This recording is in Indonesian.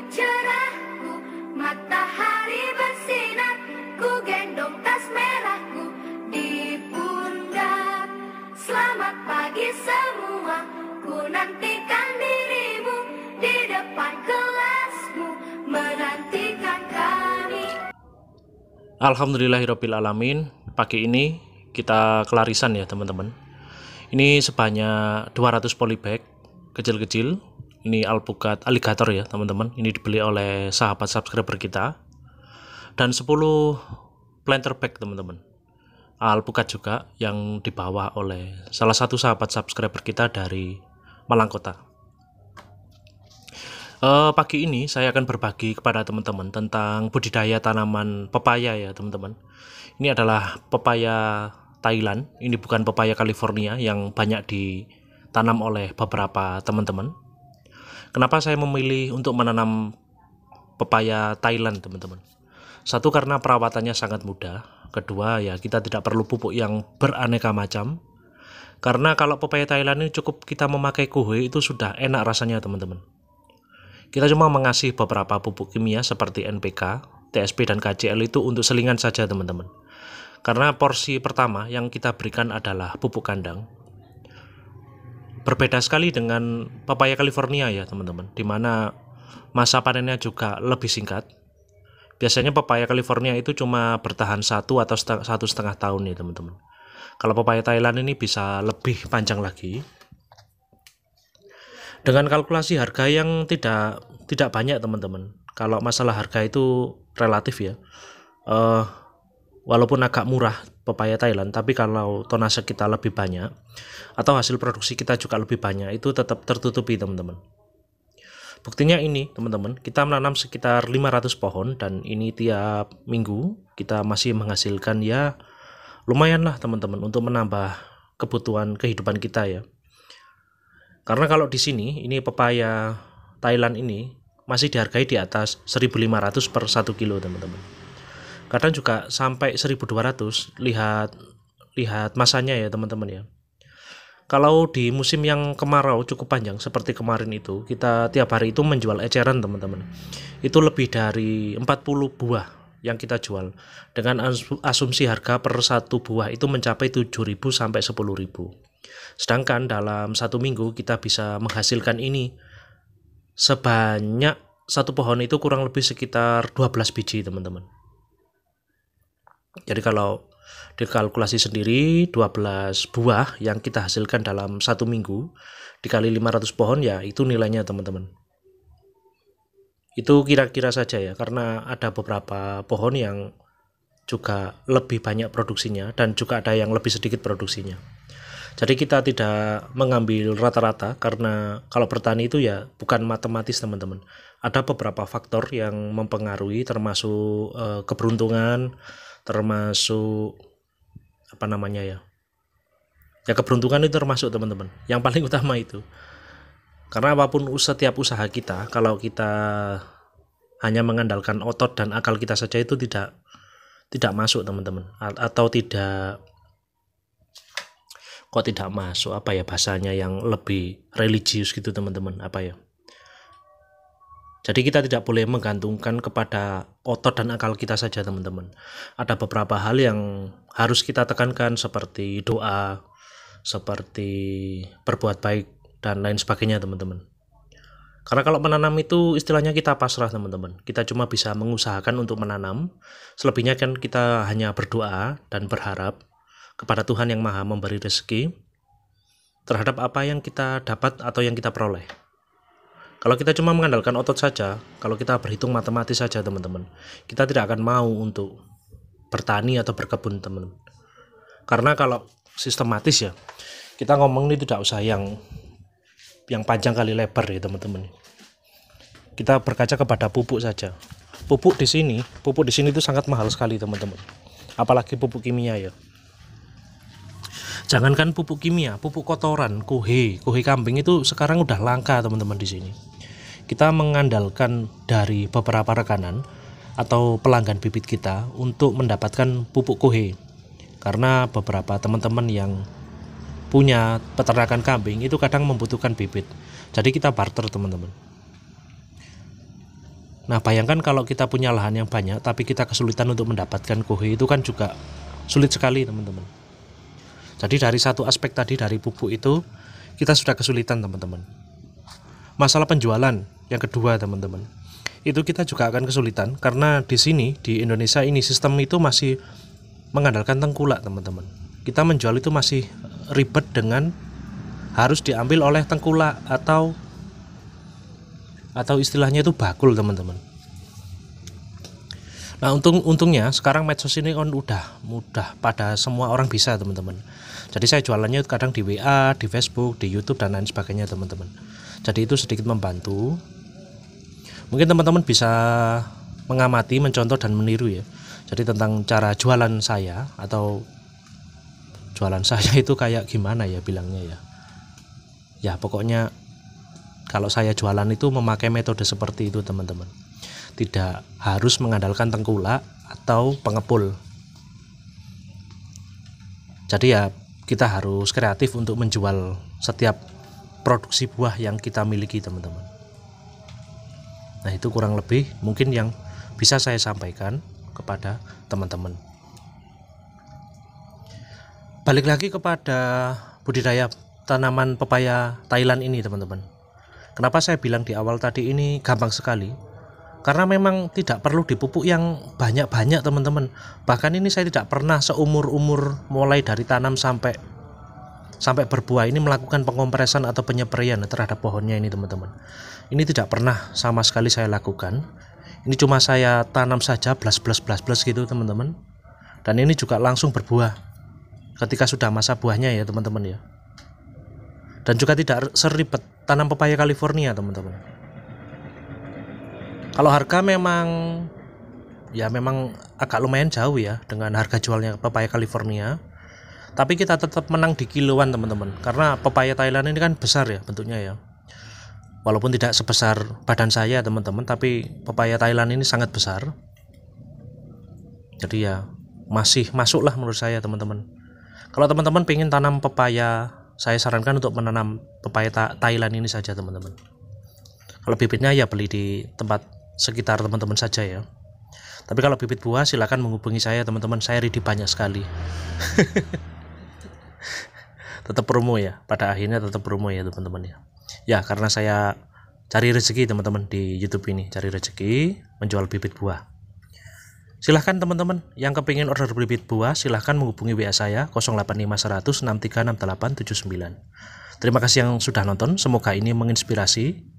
cerahku, matahari bersinar, ku gendong tas merahku di pundak. Selamat pagi semua, ku nantikan dirimu di depan kelasmu, menantikan kami. Alhamdulillahirabbil alamin. Pagi ini kita kelarisan ya teman-teman. Ini sebanyak 200 polybag kecil-kecil. Ini alpukat alligator ya teman-teman. Ini dibeli oleh sahabat subscriber kita. Dan 10 planter bag teman-teman. Alpukat juga yang dibawa oleh salah satu sahabat subscriber kita dari Malang Kota. Pagi ini saya akan berbagi kepada teman-teman tentang budidaya tanaman pepaya ya teman-teman. Ini adalah pepaya Thailand, ini bukan pepaya California yang banyak ditanam oleh beberapa teman-teman. Kenapa saya memilih untuk menanam pepaya Thailand teman-teman? Satu, karena perawatannya sangat mudah. Kedua, ya kita tidak perlu pupuk yang beraneka macam. Karena kalau pepaya Thailand ini cukup kita memakai kuhe itu sudah enak rasanya teman-teman. Kita cuma mengasih beberapa pupuk kimia seperti NPK, TSP, dan KCL itu untuk selingan saja teman-teman. Karena porsi pertama yang kita berikan adalah pupuk kandang. Berbeda sekali dengan pepaya California ya teman-teman, dimana masa panennya juga lebih singkat. Biasanya pepaya California itu cuma bertahan 1 atau 1,5 tahun ya teman-teman. Kalau pepaya Thailand ini bisa lebih panjang lagi. Dengan kalkulasi harga yang tidak banyak teman-teman. Kalau masalah harga itu relatif ya. Walaupun agak murah pepaya Thailand, tapi kalau tonase kita lebih banyak atau hasil produksi kita juga lebih banyak, itu tetap tertutupi teman-teman. Buktinya ini teman-teman, kita menanam sekitar 500 pohon dan ini tiap minggu kita masih menghasilkan ya lumayan lah teman-teman untuk menambah kebutuhan kehidupan kita ya. Karena kalau di sini, ini pepaya Thailand ini masih dihargai di atas 1.500 per 1 kilo teman-teman. Kadang juga sampai 1.200, lihat masanya ya teman-teman ya. Kalau di musim yang kemarau cukup panjang seperti kemarin itu, kita tiap hari itu menjual eceran teman-teman. Itu lebih dari 40 buah yang kita jual. Dengan asumsi harga per 1 buah itu mencapai 7.000 sampai 10.000. Sedangkan dalam 1 minggu kita bisa menghasilkan ini sebanyak 1 pohon itu kurang lebih sekitar 12 biji teman-teman. Jadi kalau dikalkulasi sendiri 12 buah yang kita hasilkan dalam 1 minggu dikali 500 pohon ya itu nilainya teman-teman. Itu kira-kira saja ya, karena ada beberapa pohon yang juga lebih banyak produksinya dan juga ada yang lebih sedikit produksinya. Jadi kita tidak mengambil rata-rata, karena kalau bertani itu ya bukan matematis teman-teman. Ada beberapa faktor yang mempengaruhi, termasuk keberuntungan, termasuk apa namanya ya. Ya keberuntungan itu termasuk teman-teman. Yang paling utama itu. Karena apapun setiap usaha kita, kalau kita hanya mengandalkan otot dan akal kita saja itu tidak masuk teman-teman. Atau tidak masuk, apa ya bahasanya yang lebih religius gitu teman-teman, apa ya. Jadi kita tidak boleh menggantungkan kepada otot dan akal kita saja teman-teman. Ada beberapa hal yang harus kita tekankan seperti doa, seperti berbuat baik dan lain sebagainya teman-teman. Karena kalau menanam itu istilahnya kita pasrah teman-teman. Kita cuma bisa mengusahakan untuk menanam. Selebihnya kan kita hanya berdoa dan berharap kepada Tuhan yang Maha memberi rezeki terhadap apa yang kita dapat atau yang kita peroleh. Kalau kita cuma mengandalkan otot saja, kalau kita berhitung matematis saja teman-teman, kita tidak akan mau untuk bertani atau berkebun teman-teman. Karena kalau sistematis ya, kita ngomong ini tidak usah yang panjang kali lebar ya teman-teman. Kita berkaca kepada pupuk saja. Pupuk di sini itu sangat mahal sekali teman-teman. Apalagi pupuk kimia ya. Jangankan pupuk kimia, pupuk kotoran, kuhe kambing itu sekarang udah langka teman-teman di sini. Kita mengandalkan dari beberapa rekanan atau pelanggan bibit kita untuk mendapatkan pupuk kuhe. Karena beberapa teman-teman yang punya peternakan kambing itu kadang membutuhkan bibit. Jadi kita barter teman-teman. Nah, bayangkan kalau kita punya lahan yang banyak tapi kita kesulitan untuk mendapatkan kohe, itu kan juga sulit sekali teman-teman. Jadi dari satu aspek tadi, dari pupuk itu kita sudah kesulitan teman-teman. Masalah penjualan yang kedua teman-teman, itu kita juga akan kesulitan karena di sini di Indonesia ini sistem itu masih mengandalkan tengkulak teman-teman. Kita menjual itu masih ribet dengan harus diambil oleh tengkulak atau istilahnya itu bakul teman-teman. Nah, untungnya sekarang medsos ini kan udah mudah, pada semua orang bisa teman-teman. Jadi saya jualannya kadang di WA, di Facebook, di YouTube dan lain sebagainya teman-teman. Jadi itu sedikit membantu. Mungkin teman-teman bisa mengamati, mencontoh dan meniru ya. Jadi tentang cara jualan saya, atau jualan saya itu kayak gimana ya bilangnya ya. Ya pokoknya kalau saya jualan itu memakai metode seperti itu teman-teman. Tidak harus mengandalkan tengkulak atau pengepul. Jadi ya kita harus kreatif untuk menjual setiap produksi buah yang kita miliki teman-teman. Nah, itu kurang lebih mungkin yang bisa saya sampaikan kepada teman-teman. Balik lagi kepada budidaya tanaman pepaya Thailand ini teman-teman. Kenapa saya bilang di awal tadi ini gampang sekali? Karena memang tidak perlu dipupuk yang banyak-banyak teman-teman. Bahkan ini saya tidak pernah seumur-umur mulai dari tanam sampai berbuah ini melakukan pengompresan atau penyepraian terhadap pohonnya ini teman-teman. Ini tidak pernah sama sekali saya lakukan. Ini cuma saya tanam saja blas gitu teman-teman. Dan ini juga langsung berbuah ketika sudah masa buahnya ya teman-teman ya. Dan juga tidak seribet tanam pepaya California teman-teman. Kalau harga memang agak lumayan jauh ya dengan harga jualnya pepaya California. Tapi kita tetap menang di kiloan teman-teman. Karena pepaya Thailand ini kan besar ya bentuknya ya. Walaupun tidak sebesar badan saya teman-teman, tapi pepaya Thailand ini sangat besar. Jadi ya masih masuklah menurut saya teman-teman. Kalau teman-teman pengen tanam pepaya, saya sarankan untuk menanam pepaya Thailand ini saja teman-teman. Kalau bibitnya ya beli di tempat sekitar teman-teman saja ya. Tapi kalau bibit buah silakan menghubungi saya teman-teman, saya ready banyak sekali. Tetap promo ya, pada akhirnya tetap promo ya teman-teman ya. Ya karena saya cari rezeki teman-teman di YouTube ini, cari rezeki menjual bibit buah. Silahkan teman-teman yang kepingin order bibit buah silahkan menghubungi WA saya 085100 636879. Terima kasih yang sudah nonton, semoga ini menginspirasi.